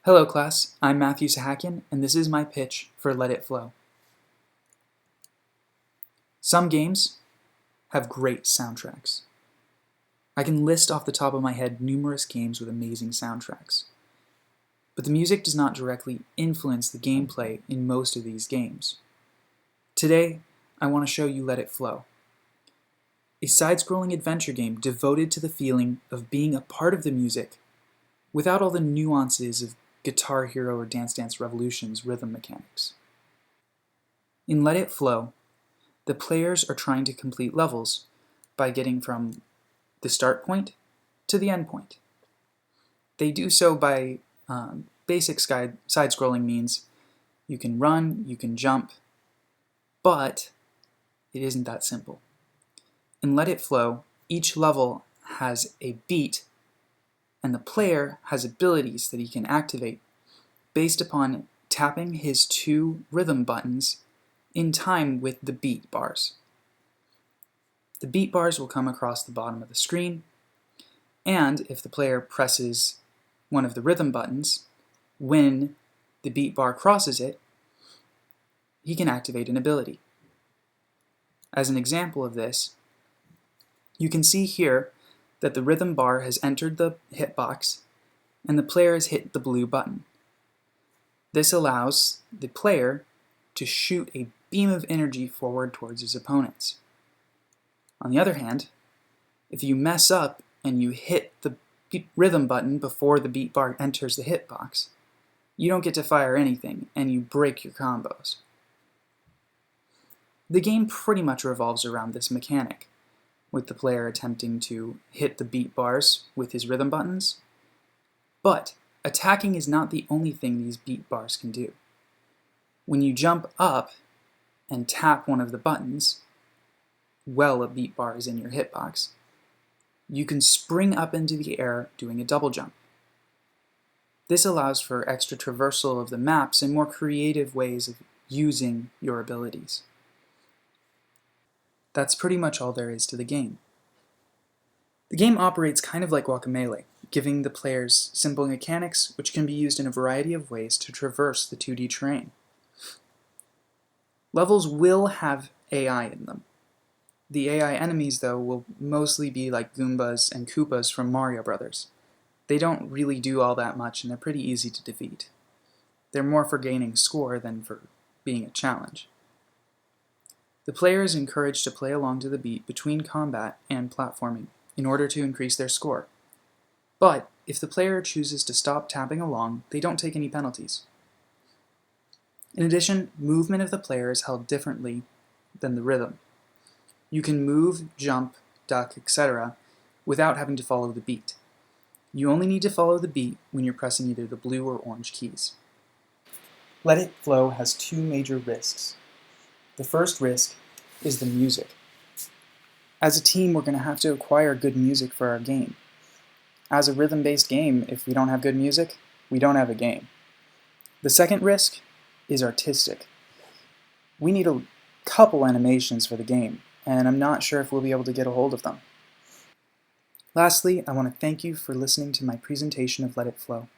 Hello class, I'm Matthew Sahakian, and this is my pitch for Let It Flow. Some games have great soundtracks. I can list off the top of my head numerous games with amazing soundtracks. But the music does not directly influence the gameplay in most of these games. Today, I want to show you Let It Flow, a side-scrolling adventure game devoted to the feeling of being a part of the music without all the nuances of Guitar Hero or Dance Dance Revolution's rhythm mechanics. In Let It Flow, the players are trying to complete levels by getting from the start point to the end point. They do so by basic side-scrolling means. You can run, you can jump, but it isn't that simple. In Let It Flow, each level has a beat, and the player has abilities that he can activate based upon tapping his two rhythm buttons in time with the beat bars. The beat bars will come across the bottom of the screen, and if the player presses one of the rhythm buttons, when the beat bar crosses it, he can activate an ability. As an example of this, you can see here that the rhythm bar has entered the hitbox and the player has hit the blue button. This allows the player to shoot a beam of energy forward towards his opponents. On the other hand, if you mess up and you hit the rhythm button before the beat bar enters the hitbox, you don't get to fire anything and you break your combos. The game pretty much revolves around this mechanic, with the player attempting to hit the beat bars with his rhythm buttons, but attacking is not the only thing these beat bars can do. When you jump up and tap one of the buttons, while a beat bar is in your hitbox, you can spring up into the air doing a double jump. This allows for extra traversal of the maps and more creative ways of using your abilities. That's pretty much all there is to the game. The game operates kind of like Guacamelee, giving the players simple mechanics which can be used in a variety of ways to traverse the 2D terrain. Levels will have AI in them. The AI enemies, though, will mostly be like Goombas and Koopas from Mario Brothers. They don't really do all that much and they're pretty easy to defeat. They're more for gaining score than for being a challenge. The player is encouraged to play along to the beat between combat and platforming in order to increase their score. But if the player chooses to stop tapping along, they don't take any penalties. In addition, movement of the player is held differently than the rhythm. You can move, jump, duck, etc. without having to follow the beat. You only need to follow the beat when you're pressing either the blue or orange keys. Let It Flow has two major risks. The first risk is the music. As a team, we're going to have to acquire good music for our game. As a rhythm-based game, if we don't have good music, we don't have a game. The second risk is artistic. We need a couple animations for the game, and I'm not sure if we'll be able to get a hold of them. Lastly, I want to thank you for listening to my presentation of Let It Flow.